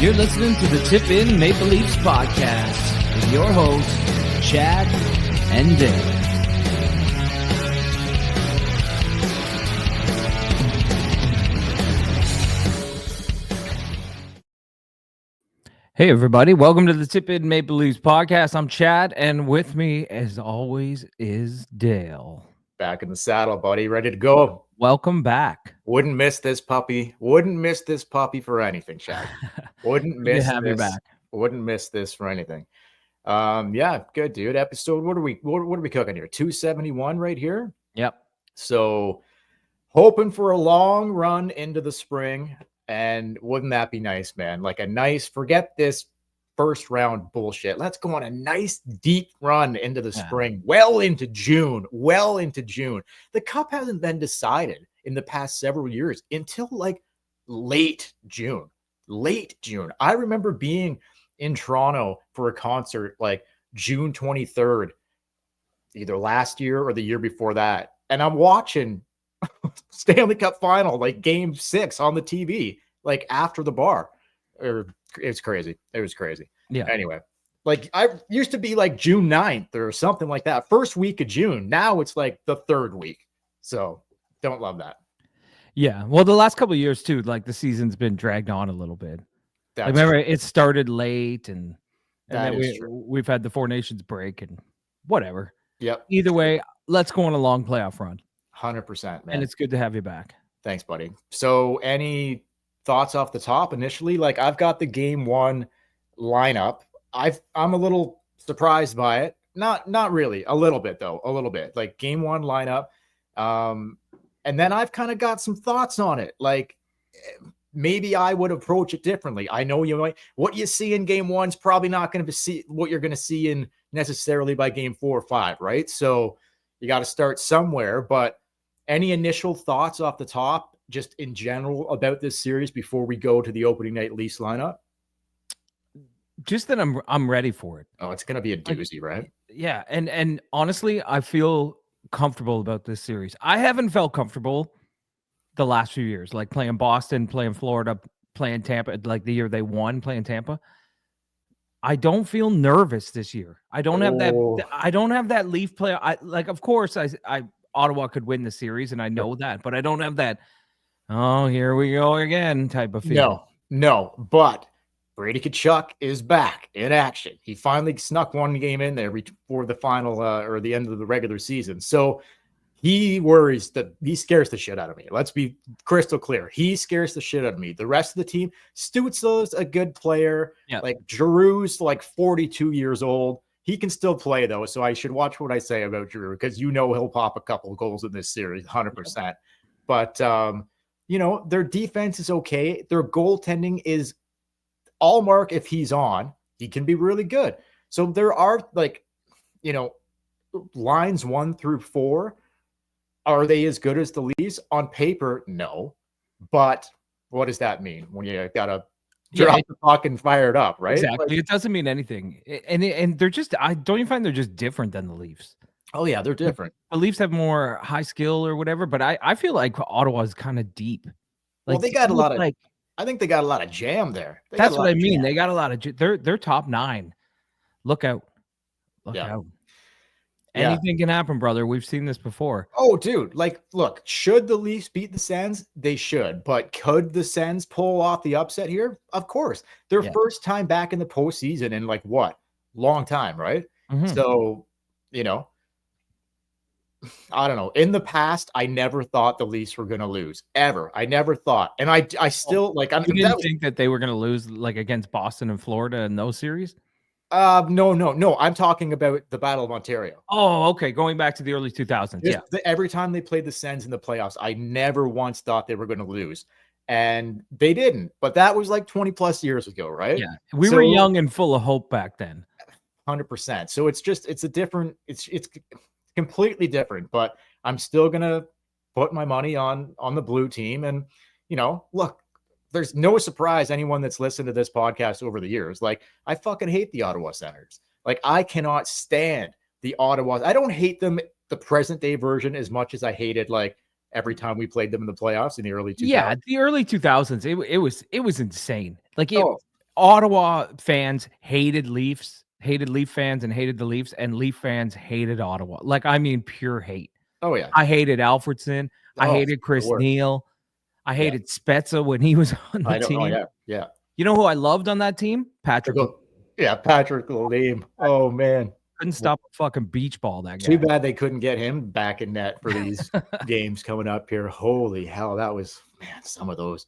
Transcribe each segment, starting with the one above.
You're listening to the Tip In Maple Leafs podcast with your hosts, Chad and Dale. Hey, everybody. Welcome to the Tip In Maple Leafs podcast. I'm Chad, and with me, as always, is Dale. Back in the saddle, buddy. Ready to go. Welcome back. Wouldn't miss this puppy. Wouldn't miss this puppy for anything, Chad. Wouldn't miss have this. you back. Wouldn't miss this for anything. Yeah, good, dude. Episode, what are we cooking here? 271 right here. Yep. So hoping for a long run into the spring. And wouldn't that be nice, man? Like a nice, forget this first round bullshit. Let's go on a nice deep run into the spring, well into June. The cup hasn't been decided in the past several years until like late June. I remember being in Toronto for a concert like June 23rd, either last year or the year before that. And I'm watching Stanley Cup final, like game 6 on the TV, like after the bar. It's crazy. It was crazy. Yeah. Anyway, like I used to be like June 9th or something like that. First week of June. Now it's like the third week. So don't love that. Yeah. Well, the last couple of years too, like the season's been dragged on a little bit. Like, remember, it started late and then we've had the Four Nations break and whatever. Yep. Either way, let's go on a long playoff run. 100%, man. And it's good to have you back. Thanks, buddy. So any thoughts off the top initially? Like I've got the game 1 lineup. I'm a little surprised by it. Not really. A little bit though. A little bit. Like game 1 lineup. And then I've kind of got some thoughts on it. Like maybe I would approach it differently. I know what you see in game 1 is probably not going to see what you're going to see in necessarily by game 4 or 5, right? So you got to start somewhere, but any initial thoughts off the top, just in general about this series before we go to the opening night Leafs lineup? Just that I'm ready for it. Oh, it's going to be a doozy, right? Yeah, and honestly, I feel comfortable about this series. I haven't felt comfortable the last few years, like playing Boston, playing Florida, playing Tampa, like the year they won, playing Tampa. I don't feel nervous this year. I don't have that. I don't have that Leaf play. Of course, Ottawa could win the series, and I know that, but I don't have that. Oh, here we go again type of feeling. No, but Brady Tkachuk is back in action. He finally snuck one game in there before the final or the end of the regular season. So he scares the shit out of me. Let's be crystal clear. He scares the shit out of me. The rest of the team, Stützle's a good player. Yeah. Like Giroux's like 42 years old. He can still play though. So I should watch what I say about Giroux because he'll pop a couple of goals in this series, 100%. Yeah. But their defense is okay. Their goaltending is all mark. If he's on, he can be really good. So there are lines 1 through 4. Are they as good as the Leafs? On paper, no. But what does that mean when you got to drop the puck and fire it up, right? Exactly. It doesn't mean anything. And they're just, don't you find they're just different than the Leafs? Oh, yeah, they're different. The Leafs have more high skill or whatever, but I feel like Ottawa is kind of deep. Well, they got a lot of, I think they got a lot of jam there. That's what I mean. They got a lot of, they're top 9. Look out. Look out. Anything can happen, brother. We've seen this before. Oh, dude. Like, look, should the Leafs beat the Sens? They should. But could the Sens pull off the upset here? Of course. Their first time back in the postseason in like what? Long time, right? Mm-hmm. So, I don't know. In the past, I never thought the Leafs were going to lose. Ever. I never thought. And I still like. You didn't think that they were going to lose like against Boston and Florida in those series? No. I'm talking about the Battle of Ontario. Oh, okay. Going back to the early 2000s. Every time they played the Sens in the playoffs, I never once thought they were going to lose. And they didn't. But that was like 20 plus years ago, right? Yeah. We were young and full of hope back then. 100%. So it's completely different. But I'm still going to put my money on the blue team. And, look, there's no surprise anyone that's listened to this podcast over the years. Like, I fucking hate the Ottawa Senators. Like, I cannot stand the Ottawa. I don't hate them, the present day version, as much as I hated like every time we played them in the playoffs in the early 2000s. Yeah, the early 2000s, it was insane. Like Ottawa fans hated Leaf fans and hated the Leafs, and Leaf fans hated Ottawa. Like, I mean, pure hate. Oh yeah. I hated Alfredson. I Oh, hated Chris the worst. Neal. I Yeah. hated Spezza when he was on the I know. team. Oh yeah. Yeah. You know who I loved on that team? Patrick. Yeah, Patrick Lalime. Oh man. Couldn't stop a fucking beach ball, that guy. Too bad they couldn't get him back in net for these games coming up here. Holy hell, that was, man, some of those.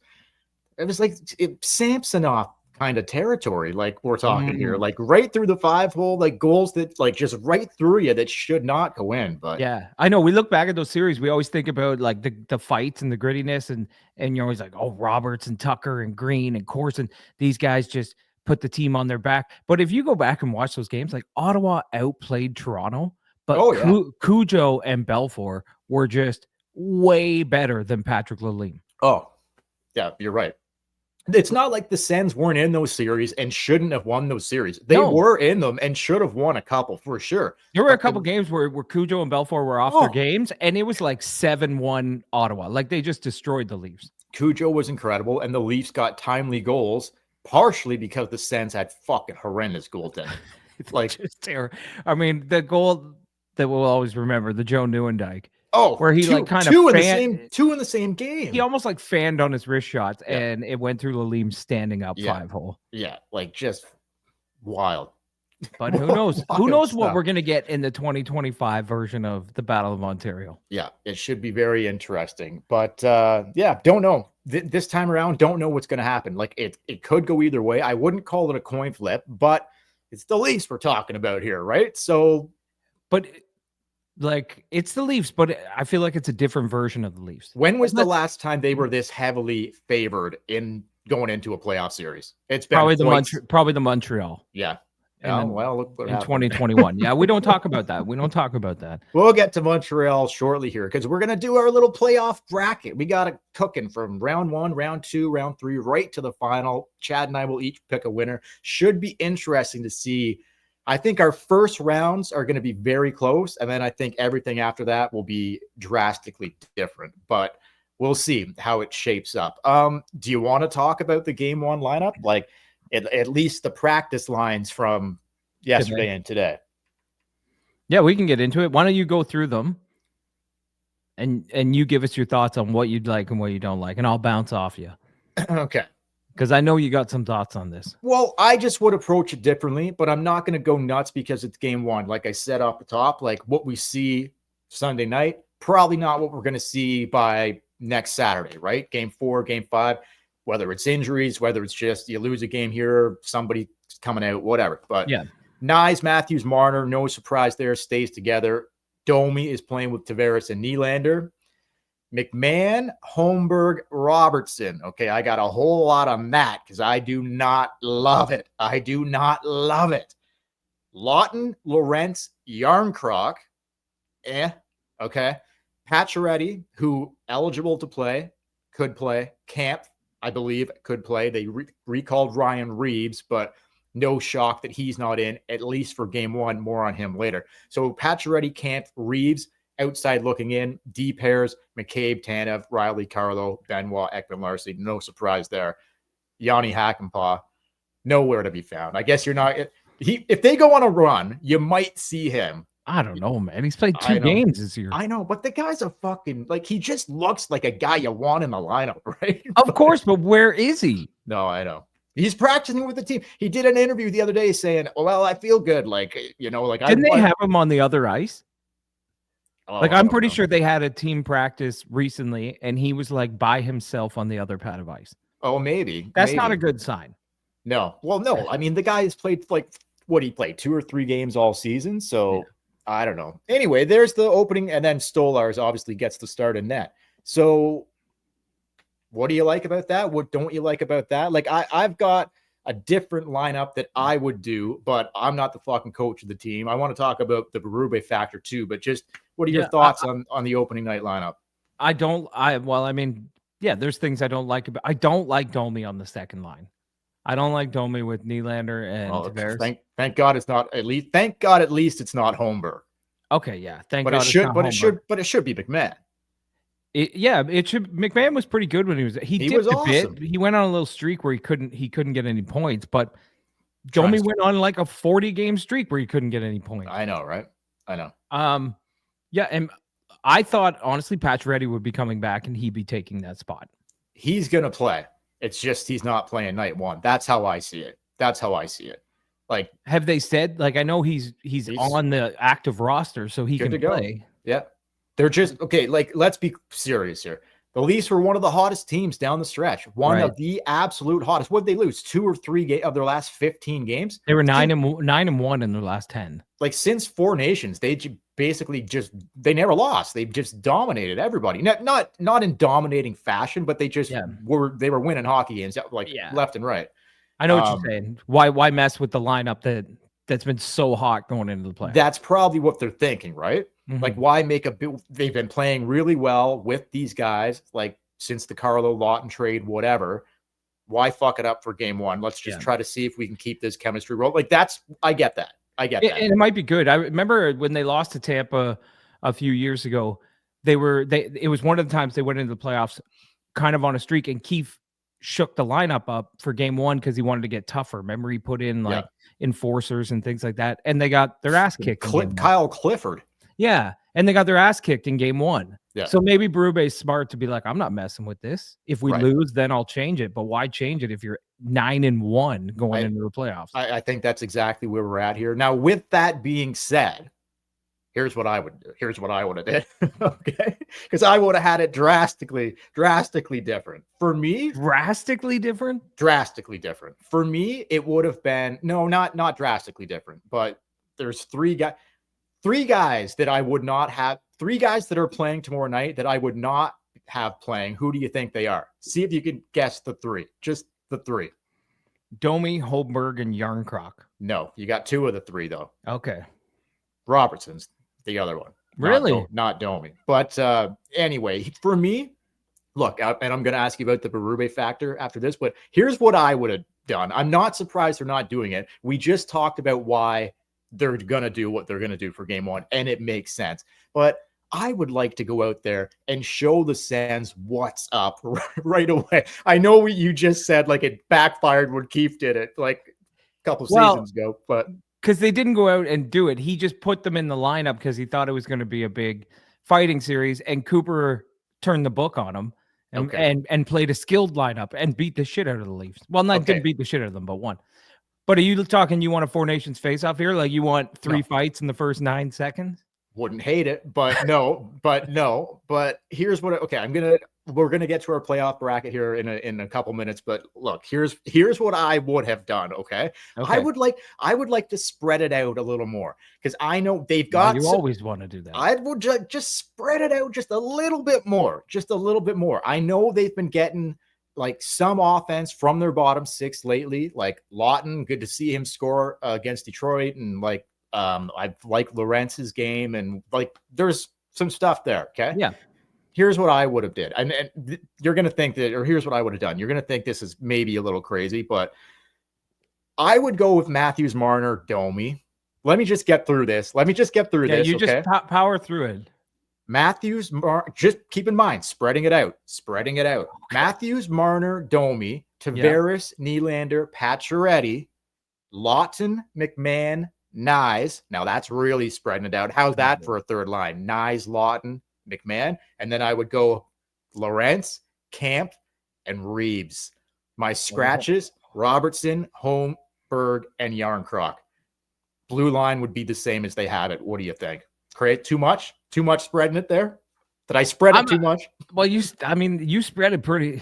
It was like Samsonov kind of territory, like we're talking here, like right through the 5-hole, like goals that like just right through you that should not go in. But yeah, I know. We look back at those series, we always think about like the fights and the grittiness, and you're always like, oh, Roberts and Tucker and Green and Corson, these guys just put the team on their back. But if you go back and watch those games, like Ottawa outplayed Toronto, but Cujo and Belfour were just way better than Patrick Lalime. Oh, yeah, you're right. It's not like the Sens weren't in those series and shouldn't have won those series. They were in them and should have won a couple for sure. There were a couple games where Cujo and Belfour were off their games, and it was like 7-1 Ottawa. Like, they just destroyed the Leafs. Cujo was incredible, and the Leafs got timely goals, partially because the Sens had fucking horrendous goaltending. Like, just terrible. I mean, the goal that we'll always remember, the Joe Nieuwendyk. Oh, where he like kind of two in the same game. He almost like fanned on his wrist shots, and it went through Lalime standing up 5-hole. Yeah, like just wild. But who knows? Who knows what we're gonna get in the 2025 version of the Battle of Ontario? Yeah, it should be very interesting. But yeah, don't know. This time around, don't know what's gonna happen. Like it could go either way. I wouldn't call it a coin flip, but it's the Leafs we're talking about here, right? So, but. Like, it's the Leafs, but I feel like it's a different version of the Leafs. When was the last time they were this heavily favored in going into a playoff series? It's been probably the Montreal. Yeah. Well, look what happened. 2021. Yeah, we don't talk about that. We'll get to Montreal shortly here because we're going to do our little playoff bracket. We got it cooking from round 1, round 2, round 3, right to the final. Chad and I will each pick a winner. Should be interesting to see. I think our first rounds are going to be very close, and then I think everything after that will be drastically different, but we'll see how it shapes up. Do you want to talk about the game 1 lineup? Like at least the practice lines from yesterday and today. Yeah, we can get into it. Why don't you go through them and you give us your thoughts on what you'd like and what you don't like, and I'll bounce off you. Okay. Because I know you got some thoughts on this. Well, I just would approach it differently, but I'm not going to go nuts because it's game 1. Like I said off the top, like what we see Sunday night, probably not what we're going to see by next Saturday, right? Game 4, game 5, whether it's injuries, whether it's just you lose a game here, somebody coming out, whatever. But yeah, Nyes, Matthews, Marner, no surprise there, stays together. Domi is playing with Tavares and Nylander. McMahon, Holmberg, Robertson. Okay, I got a whole lot on that because I do not love it. Lawton, Lorentz, Yarncroc. Okay. Pacioretty, who eligible to play, could play. Camp, I believe, could play. They recalled Ryan Reeves, but no shock that he's not in, at least for game 1. More on him later. So Pacioretty, Camp, Reeves. Outside looking in, D pairs, McCabe, Tanev, Riley, Carlo, Benoit, Ekman, Larcy. No surprise there. Yanni Hakanpää, nowhere to be found. I guess you're not. If they go on a run, you might see him. I don't know, man. He's played 2 games this year. I know, but the guy's a fucking, like, he just looks like a guy you want in the lineup, right? Of course, but where is he? No, I know. He's practicing with the team. He did an interview the other day saying, well, I feel good. Like, like Didn't they have him on the other ice? Like, I'm pretty sure they had a team practice recently, and he was like by himself on the other pad of ice. Oh, maybe. That's not a good sign. No. Well, no. I mean, the guy has played what he played 2 or 3 games all season. So I don't know. Anyway, there's the opening, and then Stolarz obviously gets the start in net. So what do you like about that? What don't you like about that? Like, I've got a different lineup that I would do, but I'm not the fucking coach of the team. I want to talk about the Berube factor too, but just what are your thoughts on the opening night lineup? There's things I don't like about. I don't like Domi on the second line. I don't like Domi with Nylander and Tavares. Thank God it's not at least. Thank God at least it's not Holmberg. Okay, yeah. But it should be McMahon. It should. McMahon was pretty good when he He dipped was a bit. awesome. He went on a little streak where he couldn't get any points, but Trying Domi to- went on like a 40 game streak where he couldn't get any points. I know, right? I know. Yeah, and I thought honestly Pacioretty would be coming back and he'd be taking that spot. He's gonna play. It's just he's not playing night one. That's how I see it. Like, have they said, like, I know he's on the active roster, so he can play. Yeah. They're just okay. Like, let's be serious here. The Leafs were one of the hottest teams down the stretch. One of the absolute hottest. What did they lose? 2 or 3 of their last 15 games? They were 9-1 in their last 10. Like, since Four Nations, they basically they never lost. They've just dominated everybody. Not in dominating fashion, but they just were winning hockey games left and right. I know what you're saying. Why mess with the lineup that's been so hot going into the playoffs? That's probably what they're thinking, right? Mm-hmm. Like, why make they've been playing really well with these guys, like, since the Carlo Lawton trade, whatever. Why fuck it up for game one? Let's just try to see if we can keep this chemistry roll. Like, I get that. And it might be good. I remember when they lost to Tampa a few years ago, it was one of the times they went into the playoffs kind of on a streak, and Keefe shook the lineup up for game one because he wanted to get tougher. Remember, he put in like enforcers and things like that, and they got their ass kicked. Kyle Clifford. Yeah, and they got their ass kicked in game one. Yeah. So maybe Berube's smart to be like, I'm not messing with this. If we lose, then I'll change it. But why change it if you're 9-1 going into the playoffs? I think that's exactly where we're at here. Now, with that being said, here's what I would do. Here's what I would have did. Okay. Because I would have had it drastically different. For me, drastically different? Drastically different. For me, it would have been not drastically different, but there's three guys that I would not have, 3 guys that are playing tomorrow night that I would not have playing. Who do you think they are? See if you can guess the 3. Just the 3. Domi, Holmberg, and Yarncroc. No, you got 2 of the 3 though. Okay. Robertson's the other one. Really? Not Domi. But anyway, for me, look, and I'm going to ask you about the Berube factor after this, but here's what I would have done. I'm not surprised they're not doing it. We just talked about why they're going to do what they're going to do for game one, and it makes sense. But I would like to go out there and show the Sens what's up right away. I know what you just said, like it backfired when Keefe did it like a couple seasons ago, but because they didn't go out and do it. He just put them in the lineup because he thought it was going to be a big fighting series, and Cooper turned the book on him and played a skilled lineup and beat the shit out of the Leafs. Well, didn't beat the shit out of them, but won. But are you talking you want a Four Nations face-off here? Like you want 3 fights in the first 9 seconds? Wouldn't hate it, but no. But here's what we're gonna get to our playoff bracket here in a couple minutes. But look, here's what I would have done. Okay. I would like to spread it out a little more because I know they've got. You always want to do that. I would just spread it out just a little bit more. I know they've been getting like some offense from their bottom 6 lately. Like Lawton, good to see him score against Detroit, and like. I like Lorenz's game, and like there's some stuff there. Okay. Yeah. Here's what I would have did. And you're going to think that, or here's what I would have done. You're going to think this is maybe a little crazy, but I would go with Matthews, Marner, Domi. Let me just get through this. You just power through it. Matthews, just keep in mind, spreading it out. Okay. Matthews, Marner, Domi, Tavares, Nylander, Pacioretty, Lawton, McMahon, Nyes. Now that's really spreading it out. How's that for a third line? Nyes, Lawton, McMahon. And then I would go Lorentz, Camp, and Reeves. My scratches, Robertson, Holmberg, and Yarncroc. Blue line would be the same as they have it. What do you think? Create too much spreading it there? Did I spread it too much? Well, you spread it pretty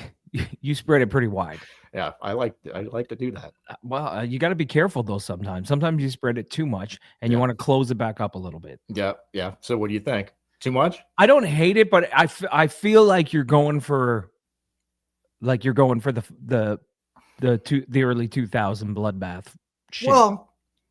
wide. Yeah, I like to do that. Well, you got to be careful though. Sometimes you spread it too much, and you want to close it back up a little bit. Yeah. So, what do you think? Too much? I don't hate it, but I feel like you're going for the early 2000 bloodbath shit. Well,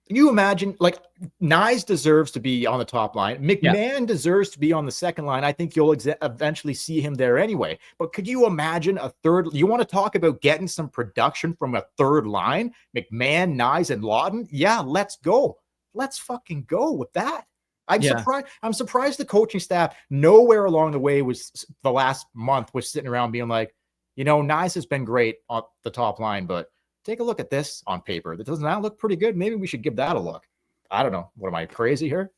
you imagine like Nyes deserves to be on the top line. McMahon deserves to be on the second line. I think you'll eventually see him there anyway. But could you imagine a third? You want to talk about getting some production from a third line? McMahon, Nyes, and Lawton? Yeah, let's go. Let's fucking go with that. I'm surprised the coaching staff nowhere along the way the last month was sitting around being like, Nyes has been great on the top line, but take a look at this on paper. That doesn't that look pretty good? Maybe we should give that a look. I don't know. What am I crazy here?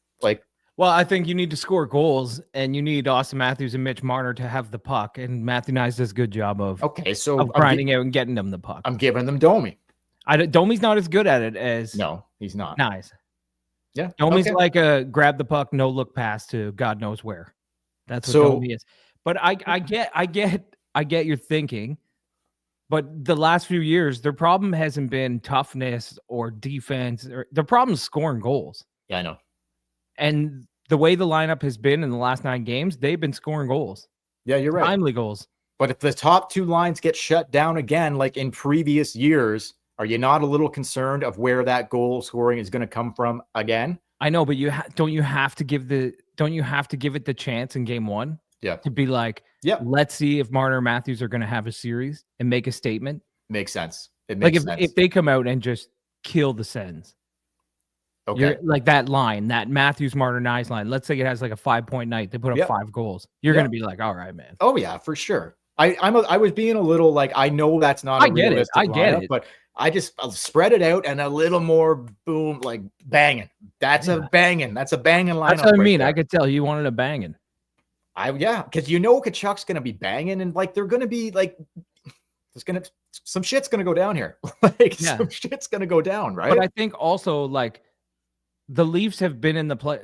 Well, I think you need to score goals, and you need Austin Matthews and Mitch Marner to have the puck, and Matthew Nyes does a good job of grinding out and getting them the puck. I'm giving them Domi. Domi's not as good at it as he's not. Nyes. Yeah, Domi's like a grab the puck, no look pass to God knows where. That's what Domi is. But I get your thinking. But the last few years, their problem hasn't been toughness or defense. Their problem is scoring goals. Yeah, I know. And the way the lineup has been in the last 9 games, they've been scoring goals. Yeah, you're right. Timely goals. But if the top 2 lines get shut down again, like in previous years, are you not a little concerned of where that goal scoring is going to come from again? I know, but don't you have to give it the chance in game 1? Yeah. To be like, let's see if Marner and Matthews are going to have a series and make a statement. Makes sense. It makes sense. If they come out and just kill the Sens. Okay. Like that line, that Matthews, Marner, Nyes line. Let's say it has like a 5-point night. They put up 5 goals. You're going to be like, all right, man. Oh yeah, for sure. I was being a little like, I know that's not a realistic lineup, get it. But I'll spread it out and a little more boom, like banging. That's a banging lineup. That's what I mean. I could tell you wanted a banging. Because Kachuk's going to be banging and like they're going to be like, some shit's going to go down here. Some shit's going to go down, right? But I think also like the Leafs have been in the play.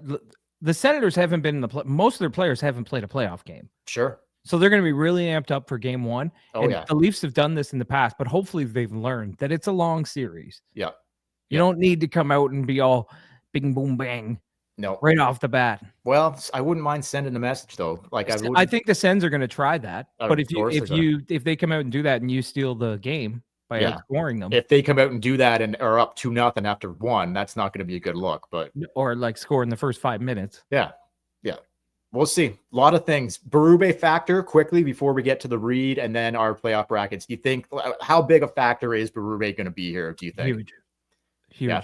The Senators haven't been in the play. Most of their players haven't played a playoff game. Sure. So they're going to be really amped up for game 1. The Leafs have done this in the past, but hopefully they've learned that it's a long series. Yeah. You don't need to come out and be all bing, boom, bang. No. Right off the bat. Well, I wouldn't mind sending a message though. I think the Sens are going to try that. But if they come out and do that and you steal the game by outscoring them. If they come out and do that and are up 2-0 after 1, that's not going to be a good look. Or like score in the first 5 minutes. Yeah. Yeah. We'll see. A lot of things. Berube factor quickly before we get to the read and then our playoff brackets. Do you think how big a factor is Berube going to be here? Do you think? Huge. Yeah.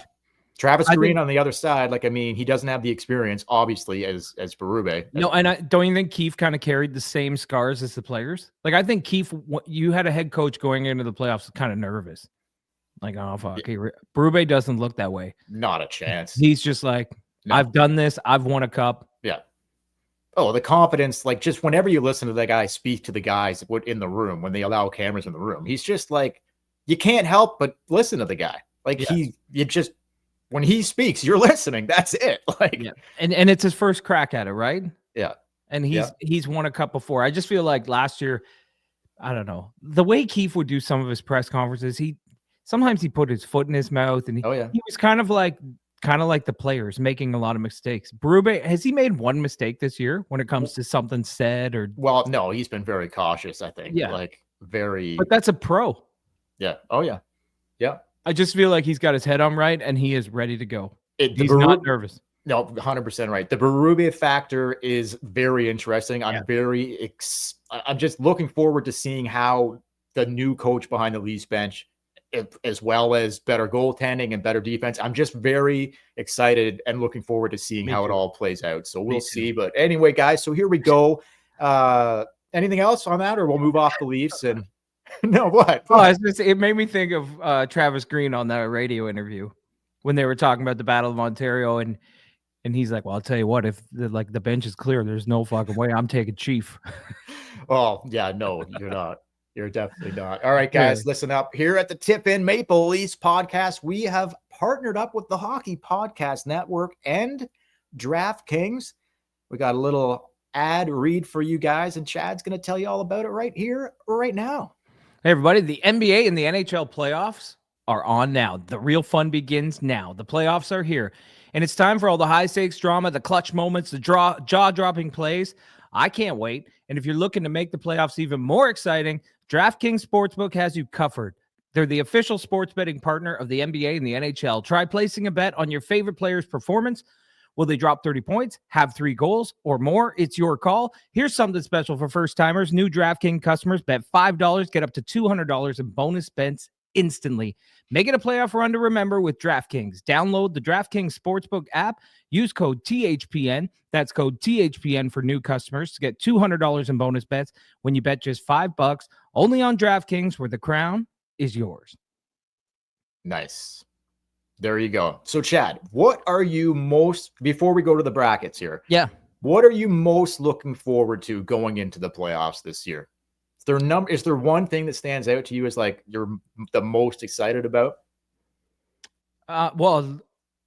Travis Green on the other side, he doesn't have the experience, obviously, as Berube. No, and I don't you think Keefe kind of carried the same scars as the players? Like, I think Keefe, you had a head coach going into the playoffs kind of nervous. Like, oh, fuck. Yeah. Berube doesn't look that way. Not a chance. He's just like, I've done this. I've won a cup. Yeah. Oh, the confidence, like, just whenever you listen to that guy speak to the guys in the room, when they allow cameras in the room, he's just like, you can't help but listen to the guy. Like, when he speaks, you're listening. That's it. And it's his first crack at it, right? Yeah. And he's won a cup before. I just feel like last year, I don't know, the way Keefe would do some of his press conferences, sometimes he put his foot in his mouth and he was kind of like the players making a lot of mistakes. Berube, has he made one mistake this year when it comes to something said or? Well, no, he's been very cautious, I think. Yeah. But that's a pro. Yeah. Oh yeah. Yeah. I just feel like he's got his head on right and he is ready to go. He's not nervous. No, 100% right. The Berube factor is very interesting. I'm I'm just looking forward to seeing how the new coach behind the Leafs bench, as well as better goaltending and better defense. I'm just very excited and looking forward to seeing how it all plays out. So we'll see. But anyway, guys, so here we go. Anything else on that, or we'll move off the Leafs and no, what? It made me think of Travis Green on that radio interview when they were talking about the Battle of Ontario, and he's like, "Well, I'll tell you what, if the bench is clear, there's no fucking way I'm taking Chief." Oh yeah, no, you're not. You're definitely not. All right, guys, listen up. Here at the Tip In Maple Leafs podcast, we have partnered up with the Hockey Podcast Network and DraftKings. We got a little ad read for you guys, and Chad's going to tell you all about it right here, right now. Hey, everybody, the NBA and the NHL playoffs are on now. The real fun begins now. The playoffs are here, and it's time for all the high-stakes drama, the clutch moments, the jaw-dropping plays. I can't wait, and if you're looking to make the playoffs even more exciting, DraftKings Sportsbook has you covered. They're the official sports betting partner of the NBA and the NHL. Try placing a bet on your favorite player's performance. Will they drop 30 points, have 3 goals, or more? It's your call. Here's something special for first-timers. New DraftKings customers bet $5, get up to $200 in bonus bets instantly. Make it a playoff run to remember with DraftKings. Download the DraftKings Sportsbook app. Use code THPN. That's code THPN for new customers to get $200 in bonus bets when you bet just $5 only on DraftKings, where the crown is yours. Nice. There you go. So, Chad, what are you most, before we go to the brackets here? Yeah. What are you most looking forward to going into the playoffs this year? Is there one thing that stands out to you as like you're the most excited about? Well,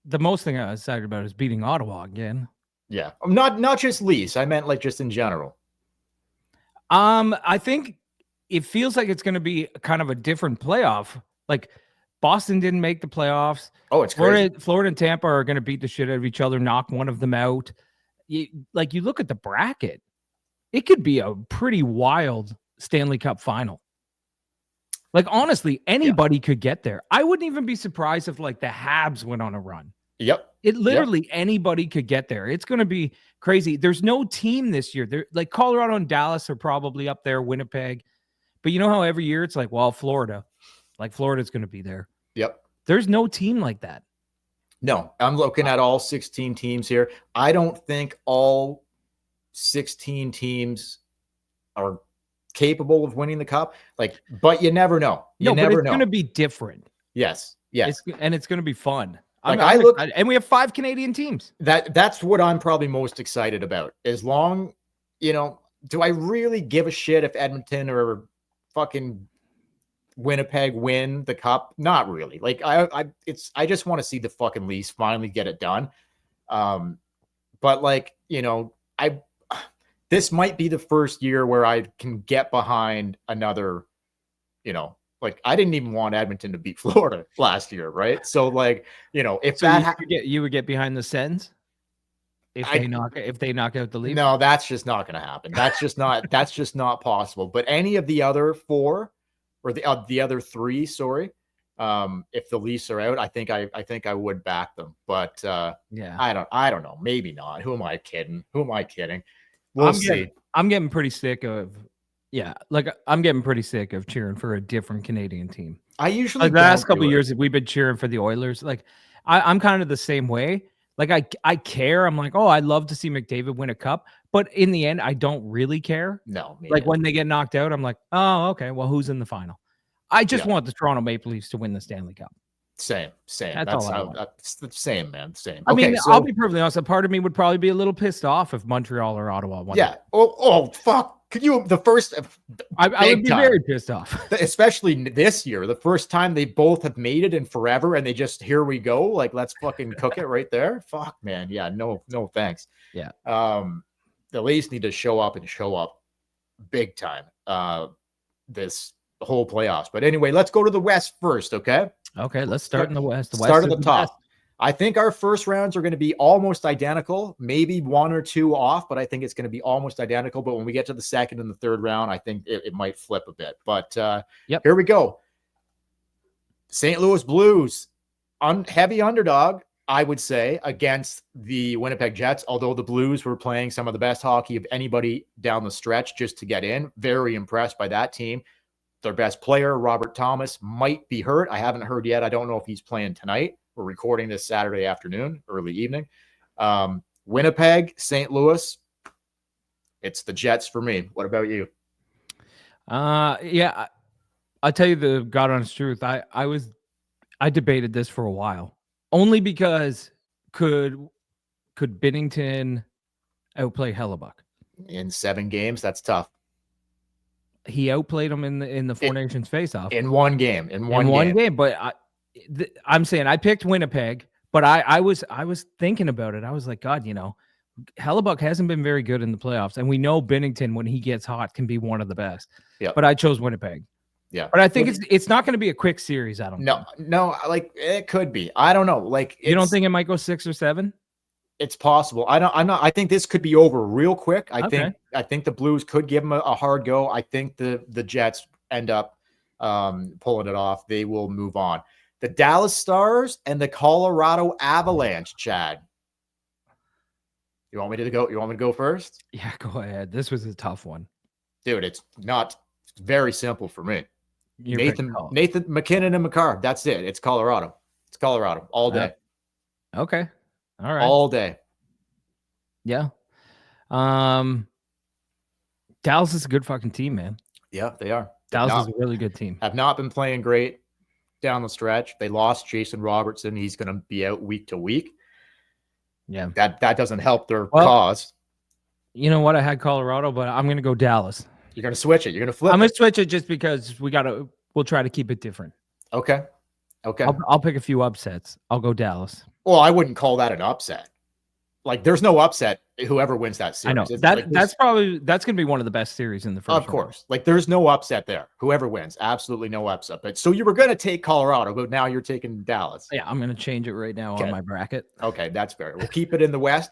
the most thing I was excited about is beating Ottawa again. Yeah. Not just Leafs. I meant like just in general. I think it feels like it's going to be kind of a different playoff. Like Boston didn't make the playoffs. Oh, it's crazy. Florida and Tampa are going to beat the shit out of each other, knock one of them out. You look at the bracket, it could be a pretty wild Stanley Cup final. Like, honestly, anybody could get there. I wouldn't even be surprised if like the Habs went on a run. Yep. It literally anybody could get there. It's going to be crazy. There's no team this year. They're like Colorado and Dallas are probably up there, Winnipeg. But you know how every year it's like, well, Florida's going to be there. Yep. There's no team like that. No, I'm looking at all 16 teams here. I don't think all 16 teams are capable of winning the cup. But you never know. You never know. It's going to be different. Yes. It's going to be fun. And we have 5 Canadian teams. That's what I'm probably most excited about. As long, do I really give a shit if Edmonton or fucking Winnipeg win the cup? Not really. Like I just want to see the fucking Leafs finally get it done. But this might be the first year where I can get behind another, I didn't even want Edmonton to beat Florida last year, right? So you would get behind the Sens if they knock out the Leafs. No, that's just not going to happen. That's just not possible. But any of the other 4 or the other 3, sorry, if the Leafs are out, I think I would back them. But I don't know. Maybe not. Who am I kidding? We'll see. I'm getting pretty sick of cheering for a different Canadian team. I usually the last couple of years we've been cheering for the Oilers. Like I'm kind of the same way. Like I care. I'm like, oh, I'd love to see McDavid win a cup, but in the end, I don't really care. No, when they get knocked out, I'm like, oh, okay, well, who's in the final? I just want the Toronto Maple Leafs to win the Stanley Cup. Same. That's all I want. That's the same, man. Same. I mean, I'll be perfectly honest. A part of me would probably be a little pissed off if Montreal or Ottawa won. Yeah. Oh, fuck. Could you the first? I would be very pissed off, especially this year, the first time they both have made it in forever, and they just here we go. Like, let's fucking cook it right there. Fuck, man. Yeah. No, thanks. Yeah. The Leafs need to show up big time. This whole playoffs. But anyway, let's go to the West first. Okay. Okay, let's start in the West. Start at the top. Best. I think our first rounds are going to be almost identical, maybe 1 or 2 off, but I think it's going to be almost identical. But when we get to the second and the third round, I think it might flip a bit. But Here we go. St. Louis Blues, heavy underdog, I would say, against the Winnipeg Jets, although the Blues were playing some of the best hockey of anybody down the stretch just to get in. Very impressed by that team. Their best player, Robert Thomas, might be hurt. I haven't heard yet. I don't know if he's playing tonight. We're recording this Saturday afternoon, early evening. Winnipeg, St. Louis. It's the Jets for me. What about you? I'll tell you the God honest truth. I debated this for a while, only because could Binnington outplay Hellebuck in 7 games? That's tough. He outplayed him in the Four Nations faceoff in one game. But I'm saying I picked Winnipeg, but I was thinking about it. I was like, God, Hellebuck hasn't been very good in the playoffs, and we know Binnington, when he gets hot, can be one of the best. Yeah. But I chose Winnipeg. Yeah. But I think it's not going to be a quick series. I don't know. No, like it could be. I don't know. Like, you don't think it might go 6 or 7? It's possible. I think this could be over real quick. I think the Blues could give them a hard go. I think the Jets end up pulling it off. They will move on. The Dallas Stars and the Colorado Avalanche, Chad. You want me to go first? Yeah, go ahead. This was a tough one. Dude, it's not very simple for me. You're picking Colorado. Nathan McKinnon and McCarr. That's it. It's Colorado. It's Colorado all day. Okay. All right. All day. Yeah. Dallas is a good fucking team, man. Yeah, they are. Dallas is a really good team. Have not been playing great down the stretch. They lost Jason Robertson. He's going to be out week to week. Yeah. That doesn't help their cause. You know what? I had Colorado, but I'm going to go Dallas. You're going to switch it. You're going to flip I'm going to switch it just because we'll try to keep it different. Okay. I'll pick a few upsets. I'll go Dallas. Well, I wouldn't call that an upset. Like, there's no upset whoever wins that series. I know. That's going to be one of the best series in the first Of course. Like, there's no upset there. Whoever wins, absolutely no upset. But so you were going to take Colorado, but now you're taking Dallas. Yeah, I'm going to change it right now on my bracket. Okay, that's fair. We'll keep it in the West.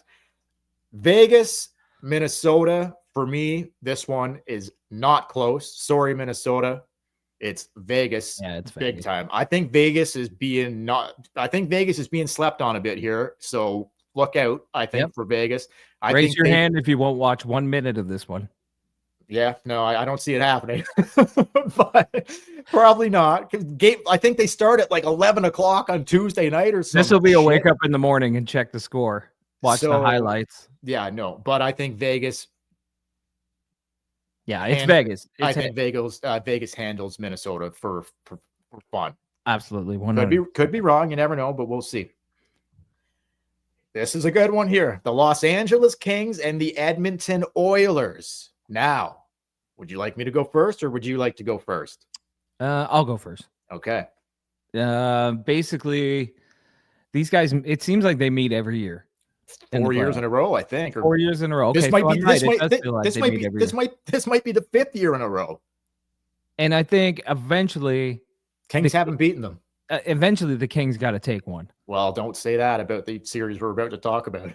Vegas, Minnesota. For me, this one is not close. Sorry, Minnesota. It's Vegas. Yeah, it's big time. I think Vegas is being slept on a bit here. So look out, I think, for Vegas. Raise your hand if you won't watch 1 minute of this one. Yeah, no, I don't see it happening. But probably not. I think they start at like 11 o'clock on Tuesday night or something. This will be a wake up in the morning and check the score. Watch the highlights. Yeah, no, but I think Vegas. Yeah, it's Vegas. I think Vegas handles Minnesota for fun. Absolutely. Could be wrong. You never know, but we'll see. This is a good one here. The Los Angeles Kings and the Edmonton Oilers. Now, would you like me to go first or would you like to go first? I'll go first. Okay. Basically, these guys, it seems like they meet every year. 4 years in a row, I think. 4 years in a row. Okay, this might be the 5th year in a row. And I think eventually Kings haven't beaten them. Eventually the Kings got to take one. Well, don't say that about the series we're about to talk about.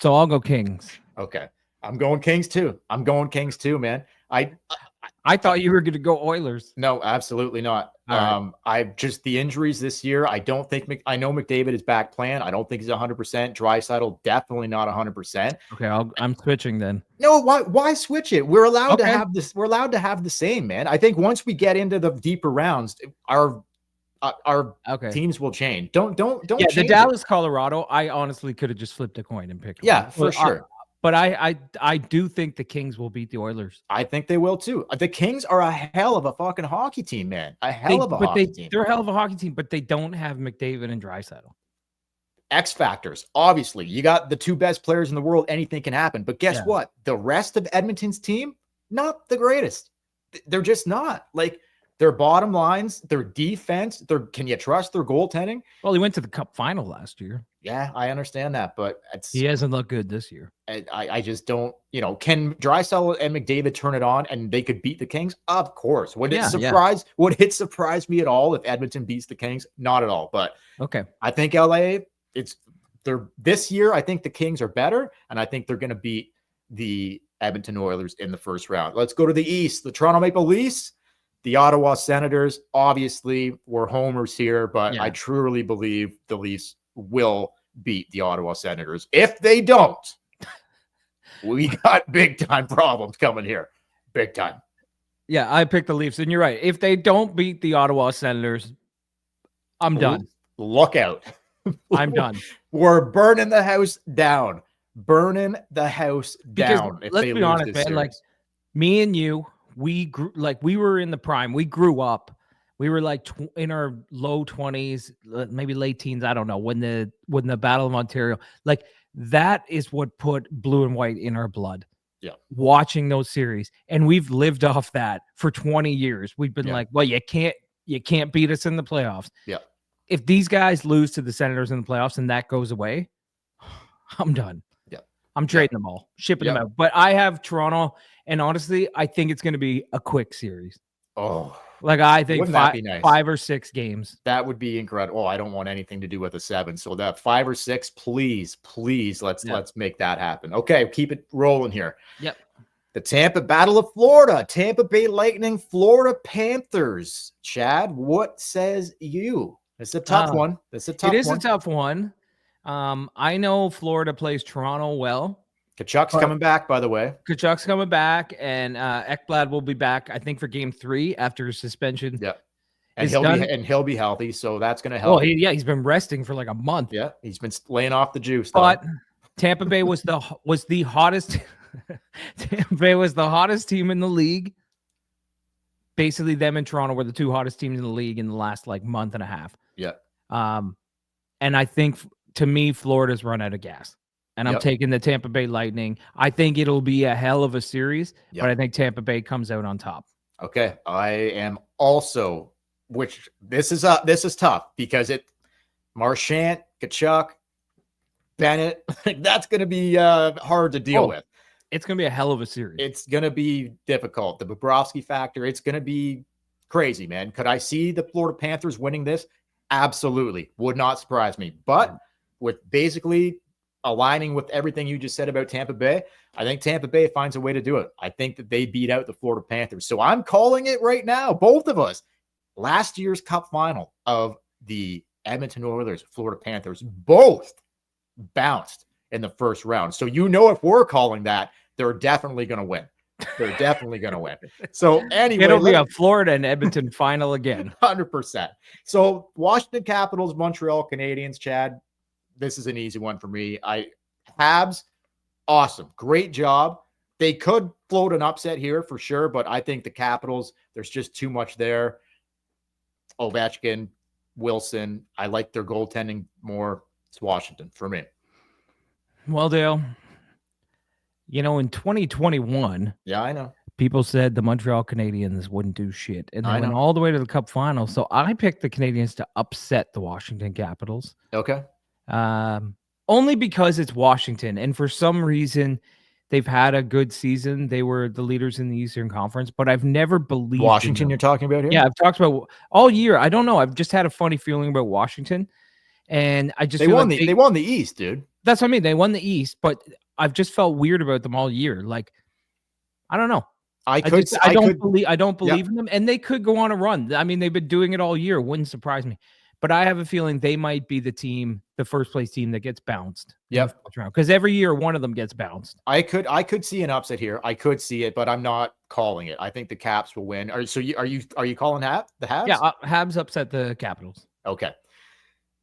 So I'll go Kings. Okay. I'm going Kings too. Man. I thought you were going to go Oilers. No, absolutely not. The injuries this year. I know McDavid is back playing. I don't think he's 100%. Draisaitl definitely not 100%. Okay, I'm switching then. No, why switch it? We're allowed to have this. We're allowed to have the same, man. I think once we get into the deeper rounds, our teams will change. Don't. Yeah, the Dallas, Colorado. I honestly could have just flipped a coin and picked. Yeah, for sure. But I do think the Kings will beat the Oilers. I think they will too. The Kings are a hell of a fucking hockey team, man. They're a hell of a hockey team, but they don't have McDavid and Draisaitl. X factors. Obviously, you got the two best players in the world. Anything can happen. But guess what? The rest of Edmonton's team, not the greatest. They're just not. Like, their bottom lines, their defense, can you trust their goaltending? Well, he went to the Cup final last year. Yeah, I understand that, but he hasn't looked good this year. I just don't, can Draisaitl and McDavid turn it on and they could beat the Kings? Of course. Would it surprise me at all if Edmonton beats the Kings? Not at all. But okay. I think LA, this year, I think the Kings are better, and I think they're going to beat the Edmonton Oilers in the first round. Let's go to the East. The Toronto Maple Leafs, the Ottawa Senators. Obviously, we're homers here, but I truly believe the Leafs will beat the Ottawa Senators. If they don't, we got big time problems coming here. Big time. Yeah, I picked the Leafs, and you're right. If they don't beat the Ottawa Senators, I'm done. Look out. I'm done. We're burning the house down. Let's be honest, man. Like, me and you, we grew, like, we were in the prime. We grew up. We were like in our low 20s, maybe late teens. I don't know, when the Battle of Ontario, like, that is what put blue and white in our blood. Yeah. Watching those series. And we've lived off that for 20 years. We've been like, well, you can't beat us in the playoffs. Yeah. If these guys lose to the Senators in the playoffs and that goes away, I'm done. Yeah. I'm trading them all, shipping them out. But I have Toronto, and honestly, I think it's going to be a quick series. Oh, like, I think 5 or 6 games. That would be incredible. Oh, I don't want anything to do with a 7. So that 5 or 6, please, let's make that happen. Okay, keep it rolling here. Yep. The Tampa Battle of Florida, Tampa Bay Lightning, Florida Panthers. Chad, what says you? It's a tough one. It is a tough one. I know Florida plays Toronto well. Kachuk's coming back, by the way. Kachuk's coming back, and Ekblad will be back, I think, for game 3 after his suspension. Yeah. And he'll be healthy, so that's going to help. Well, he's been resting for like a month. Yeah, he's been laying off the juice. But Tampa Bay was the hottest. Tampa Bay was the hottest team in the league. Basically, them and Toronto were the 2 hottest teams in the league in the last like month and a half. Yeah. And I think to me, Florida's run out of gas. And I'm taking the Tampa Bay Lightning. I think it'll be a hell of a series, but I think Tampa Bay comes out on top. Okay, I am also. Which this is tough because Marchand, Kachuk, Bennett, that's going to be hard to deal with. It's going to be a hell of a series. It's going to be difficult. The Bobrovsky factor, it's going to be crazy, man. Could I see the Florida Panthers winning this? Absolutely. Would not surprise me. But with basically aligning with everything you just said about Tampa Bay, I think Tampa Bay finds a way to do it. I think that they beat out the Florida Panthers. So I'm calling it right now, both of us. Last year's Cup final of the Edmonton Oilers, Florida Panthers, both bounced in the first round. So if we're calling that, they're definitely going to win. They're definitely going to win. So anyway, it'll be a Florida and Edmonton final again. 100%. So Washington Capitals, Montreal Canadiens, Chad, this is an easy one for me. Habs, awesome. Great job. They could float an upset here for sure, but I think the Capitals, there's just too much there. Ovechkin, Wilson. I like their goaltending more. It's Washington for me. Well, Dale, in 2021, I know people said the Montreal Canadiens wouldn't do shit, and they went all the way to the Cup final. So I picked the Canadiens to upset the Washington Capitals. Okay. Only because it's Washington, and for some reason, they've had a good season. They were the leaders in the Eastern Conference, but I've never believed Washington you're talking about here? Yeah, I've talked about all year. I don't know. I've just had a funny feeling about Washington. And I just they won the East, dude. That's what I mean. They won the East, but I've just felt weird about them all year. Like, I don't know. I don't believe in them, and they could go on a run. I mean, they've been doing it all year. Wouldn't surprise me. But I have a feeling they might be the first place team that gets bounced. Yep. Because every year one of them gets bounced. I could see an upset here. I could see it, but I'm not calling it. I think the Caps will win. Are you calling the Habs? Yeah, Habs upset the Capitals.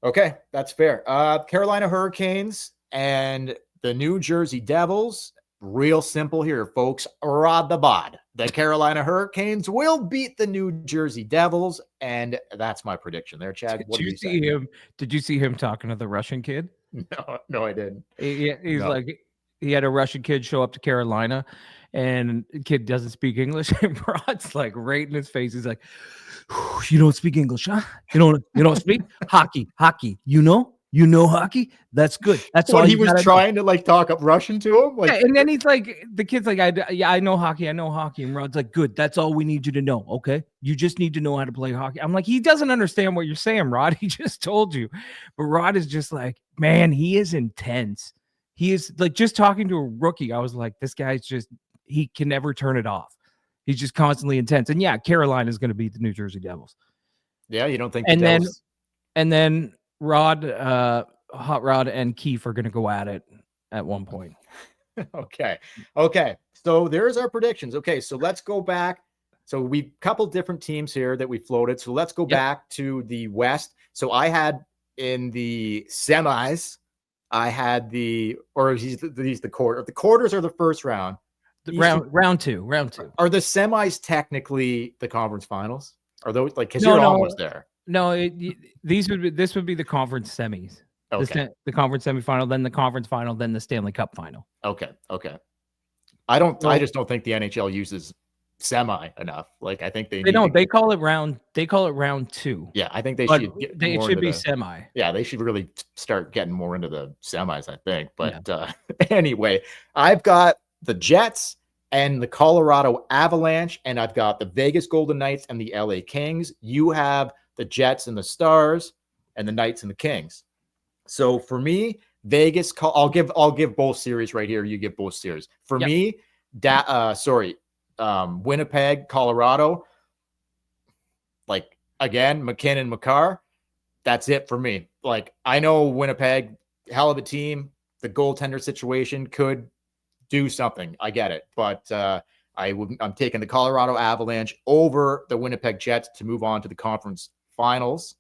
Okay, that's fair. Carolina Hurricanes and the New Jersey Devils. Real simple here, folks. Rod the bod. The Carolina Hurricanes will beat the New Jersey Devils, and that's my prediction there, Chad. Did you see him talking to the Russian kid? No, I didn't. He's like, he had a Russian kid show up to Carolina, and the kid doesn't speak English, and Rod's like right in his face. He's like, "You don't speak English, huh? You don't speak hockey. You know hockey? That's good. That's all." He was trying to like talk up Russian to him. Like, yeah, and then he's like, the kid's like, I know hockey. And Rod's like, good. That's all we need you to know. Okay. You just need to know how to play hockey. I'm like, he doesn't understand what you're saying, Rod. He just told you. But Rod is just like, man, he is intense. He is like, just talking to a rookie, I was like, this guy's he can never turn it off. He's just constantly intense. And yeah, Carolina is going to beat the New Jersey Devils. Yeah, you don't think and then Rod, Hot Rod, and Keefe are going to go at it at one point. Okay. So there's our predictions. Okay, so let's go back. So we couple different teams here that we floated. So let's go back to the West. So I had in the semis, I had the quarter. The quarters are the first round. Round two. Are the semis technically the conference finals? Are those like because you're almost there? No, this would be the conference semis. Okay. The conference semifinal, then the conference final, then the Stanley Cup final. Okay. I just don't think the NHL uses semi enough. Like I think they don't. They call it round two. Yeah, I think it should be semi. Yeah, they should really start getting more into the semis, I think. But anyway, I've got the Jets and the Colorado Avalanche, and I've got the Vegas Golden Knights and the LA Kings. You have the Jets and the Stars, and the Knights and the Kings. So for me, Vegas, I'll give both series right here. You give both series. For me, Winnipeg, Colorado. Like again, McKinnon, Makar. That's it for me. Like I know Winnipeg, hell of a team. The goaltender situation could do something. I get it, but I'm taking the Colorado Avalanche over the Winnipeg Jets to move on to the conference finals.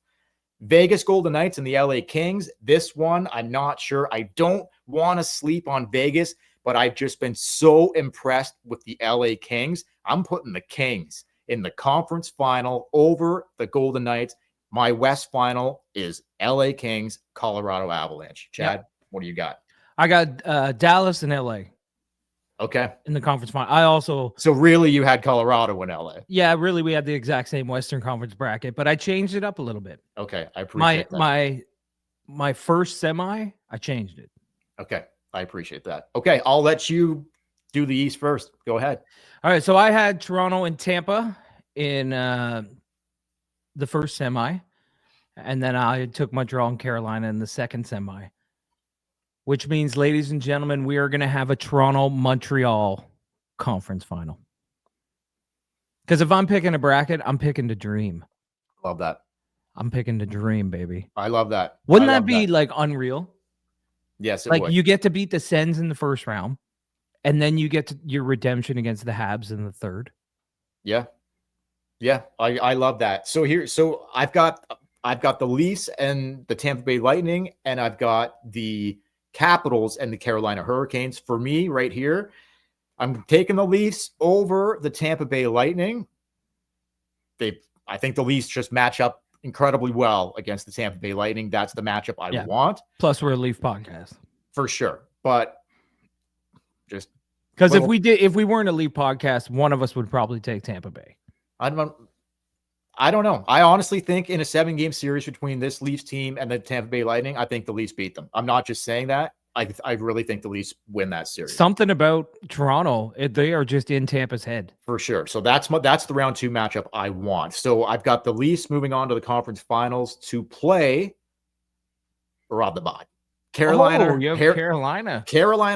Vegas Golden Knights and the LA Kings. This one, I'm not sure. I don't want to sleep on Vegas, but I've just been so impressed with the LA Kings. I'm putting the Kings in the conference final over the Golden Knights. My West final is LA Kings, Colorado Avalanche. Chad, what do you got? I got Dallas and LA. Okay. In the conference final. I also. So really you had Colorado in LA. Yeah, really we had the exact same Western Conference bracket, but I changed it up a little bit. Okay. I appreciate that. My first semi, I changed it. Okay. I appreciate that. Okay. I'll let you do the East first. Go ahead. All right. So I had Toronto and Tampa in the first semi, and then I took Montreal and Carolina in the second semi. Which means, ladies and gentlemen, we are going to have a Toronto-Montreal conference final. Because if I'm picking a bracket, I'm picking the dream. Love that. I'm picking the dream, baby. I love that. Wouldn't that be like unreal? Yes, it like would. You get to beat the Sens in the first round, and then you get to your redemption against the Habs in the third. Yeah. Yeah, I love that. So I've got the Leafs and the Tampa Bay Lightning, and I've got the Capitals and the Carolina Hurricanes. For me, right here, I'm taking the Leafs over the Tampa Bay Lightning. I think the Leafs just match up incredibly well against the Tampa Bay Lightning. That's the matchup I want. Plus, we're a Leaf podcast for sure. But just because if we weren't a Leaf podcast, one of us would probably take Tampa Bay. I don't know. I honestly think in a 7-game series between this Leafs team and the Tampa Bay Lightning, I think the Leafs beat them. I'm not just saying that. I really think the Leafs win that series. Something about Toronto, they are just in Tampa's head. For sure. So that's the round 2 matchup I want. So I've got the Leafs moving on to the conference finals to play Rob the Bod. Carolina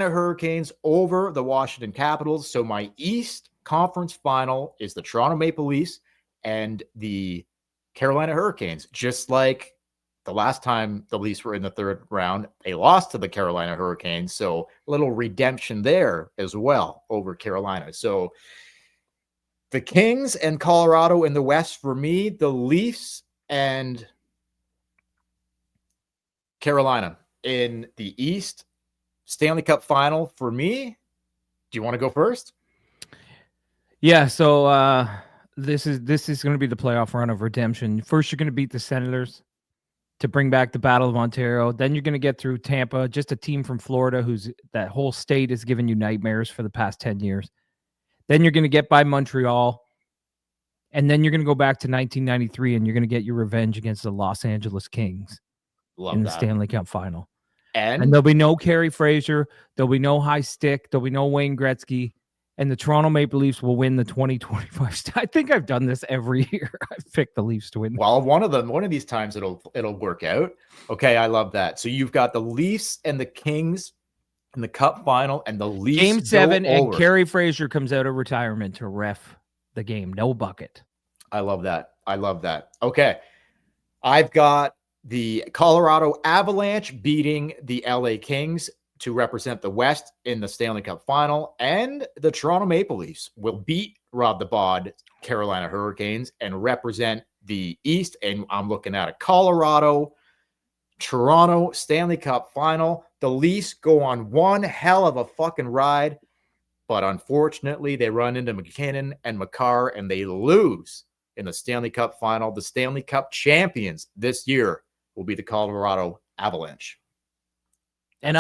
Hurricanes over the Washington Capitals. So my East Conference final is the Toronto Maple Leafs and the Carolina Hurricanes. Just like the last time the Leafs were in the third round, they lost to the Carolina Hurricanes. So a little redemption there as well over Carolina. So the Kings and Colorado in the West for me, the Leafs and Carolina in the East. Stanley Cup final for me. Do you want to go first? Yeah, so this is going to be the playoff run of redemption. First, you're going to beat the Senators to bring back the Battle of Ontario. Then you're going to get through Tampa, just a team from Florida that whole state has given you nightmares for the past 10 years. Then you're going to get by Montreal. And then you're going to go back to 1993 and you're going to get your revenge against the Los Angeles Kings in the Stanley Cup final. And there'll be no Carey Fraser. There'll be no high stick. There'll be no Wayne Gretzky. And the Toronto Maple Leafs will win the 2025. I think I've done this every year. I've picked the Leafs to win. Well, one of these times it'll work out. Okay, I love that. So you've got the Leafs and the Kings in the Cup final, and the Leafs Game 7, and Carey Fraser comes out of retirement to ref the game. No bucket. I love that. Okay, I've got the Colorado Avalanche beating the LA Kings to represent the West in the Stanley Cup final, and the Toronto Maple Leafs will beat Rob the Bod Carolina Hurricanes and represent the East. And I'm looking at a Colorado Toronto Stanley Cup final. The Leafs go on one hell of a fucking ride, but unfortunately they run into McKinnon and Makar and they lose in the Stanley Cup final. The Stanley Cup champions this year will be the Colorado Avalanche. And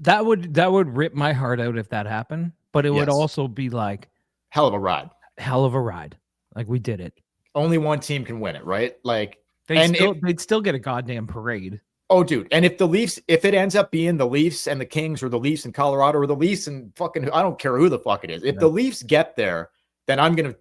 that would rip my heart out if that happened, but it would also be like hell of a ride. Like we did it. Only one team can win it, right? Like they'd still get a goddamn parade. Oh, dude. And if it ends up being the Leafs and the Kings, or the Leafs and Colorado, or the Leafs and fucking, I don't care who the fuck it is. If the Leafs get there, then I'm going to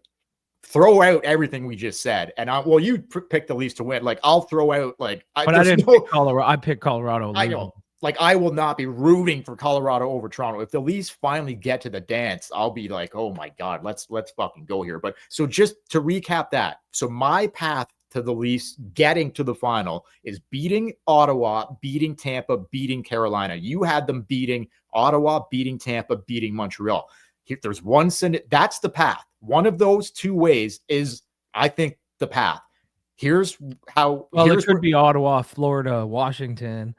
throw out everything we just said. And you pick the Leafs to win. Like I'll throw out but I didn't pick Colorado. I picked Colorado. I know. Like I will not be rooting for Colorado over Toronto. If the Leafs finally get to the dance, I'll be like, oh my God, let's fucking go here. But so just to recap that. So my path to the Leafs getting to the final is beating Ottawa, beating Tampa, beating Carolina. You had them beating Ottawa, beating Tampa, beating Montreal. There's one, that's the path. One of those two ways is, I think, the path. Here's how. Well, it could be Ottawa, Florida, Washington,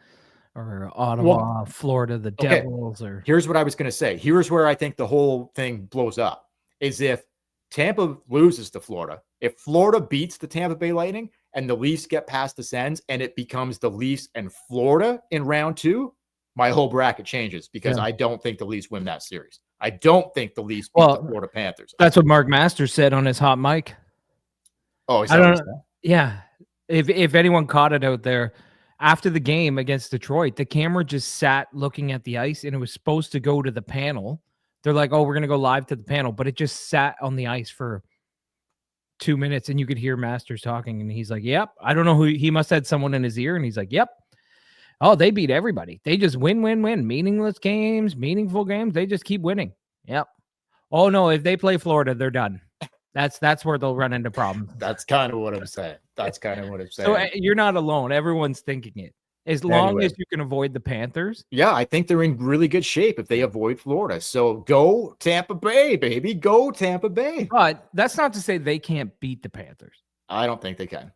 or Ottawa, Florida, the Devils. Or here's what I was going to say. Here's where I think the whole thing blows up is if Tampa loses to Florida, if Florida beats the Tampa Bay Lightning and the Leafs get past the Sens and it becomes the Leafs and Florida in round 2, my whole bracket changes because I don't think the Leafs win that series. I don't think the Leafs beat the Florida Panthers. That's what Mark Masters said on his hot mic. Oh, I don't know. Yeah. If anyone caught it out there, after the game against Detroit, the camera just sat looking at the ice and it was supposed to go to the panel. They're like, oh, we're going to go live to the panel, but it just sat on the ice for 2 minutes and you could hear Masters talking. And he's like, yep. I don't know who he must have had someone in his ear. And he's like, yep. Oh, they beat everybody. They just win. Meaningless games, meaningful games. They just keep winning. Yep. Oh no, if they play Florida, they're done. That's where they'll run into problems. That's kind of what I'm saying. So you're not alone. Everyone's thinking it. As long as you can avoid the Panthers. Yeah, I think they're in really good shape if they avoid Florida. So go Tampa Bay, baby. Go Tampa Bay. But that's not to say they can't beat the Panthers. I don't think they can.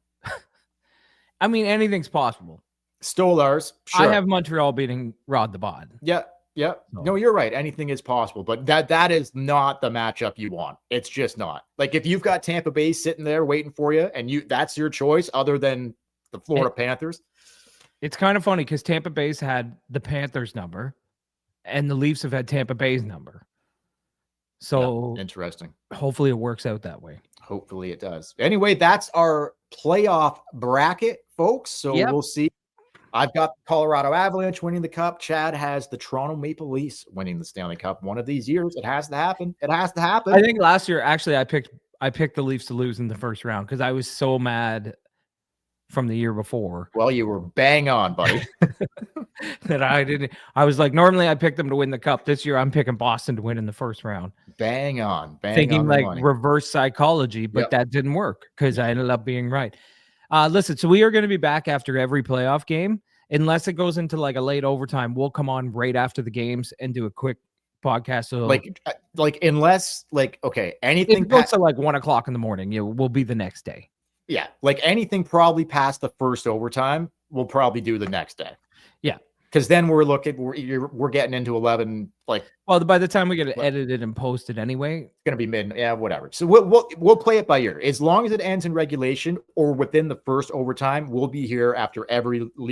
I mean, anything's possible. Stolars, sure. I have Montreal beating Rod the Bod. Yeah. So. No, you're right. Anything is possible, but that is not the matchup you want. It's just not. Like if you've got Tampa Bay sitting there waiting for you and that's your choice other than the Florida Panthers. It's kind of funny because Tampa Bay's had the Panthers number and the Leafs have had Tampa Bay's number. So interesting. Hopefully it works out that way. Hopefully it does. Anyway, that's our playoff bracket, folks. So we'll see. I've got the Colorado Avalanche winning the cup. Chad has the Toronto Maple Leafs winning the Stanley Cup. One of these years, it has to happen. I think last year, actually, I picked the Leafs to lose in the first round because I was so mad from the year before. Well, you were bang on, buddy. That I didn't. I was like, normally I pick them to win the cup. This year, I'm picking Boston to win in the first round. Bang on. Thinking like money. Reverse psychology, but that didn't work because I ended up being right. Listen, so we are going to be back after every playoff game, unless it goes into like a late overtime. We'll come on right after the games and do a quick podcast. So unless anything if it goes to like 1 o'clock in the morning, will be the next day. Yeah, like anything probably past the first overtime, we'll probably do the next day. Yeah, because then we're getting into 11. Well, by the time we get it edited and posted, anyway, it's gonna be mid. Yeah, whatever. So we'll play it by ear. As long as it ends in regulation or within the first overtime, we'll be here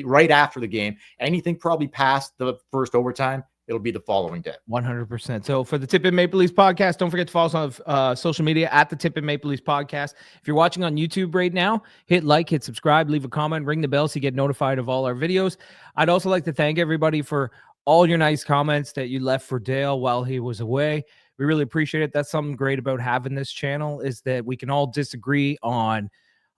right after the game. Anything probably past the first overtime, it'll be the following day. 100%. So for the Tip in Maple Leafs podcast, don't forget to follow us on social media at the Tip in Maple Leafs podcast. If you're watching on YouTube right now, hit like, hit subscribe, leave a comment, ring the bell so you get notified of all our videos. I'd also like to thank everybody for all your nice comments that you left for Dale while he was away. We really appreciate it. That's something great about having this channel is that we can all disagree on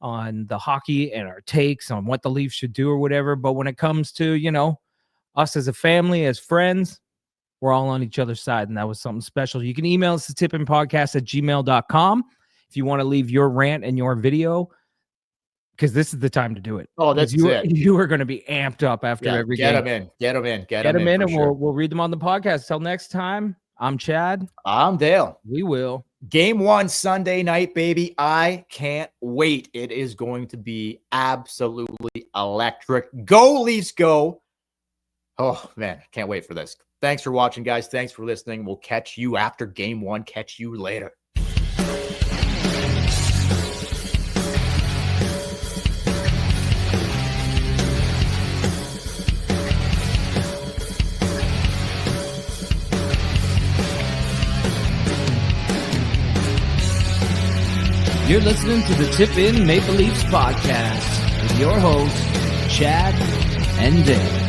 the hockey and our takes on what the Leafs should do or whatever. But when it comes to, us as a family, as friends, we're all on each other's side, and that was something special. You can email us at tipinpodcast@gmail.com if you want to leave your rant and your video, because this is the time to do it. Oh, that's it. You are going to be amped up after every game. Get them in, and we'll read them on the podcast. Till next time, I'm Chad. I'm Dale. We will. Game 1 Sunday night, baby. I can't wait. It is going to be absolutely electric. Go Leafs, go. Oh, man, can't wait for this. Thanks for watching, guys. Thanks for listening. We'll catch you after Game 1. Catch you later. You're listening to the Tip in Maple Leafs podcast with your hosts, Chad and Dale.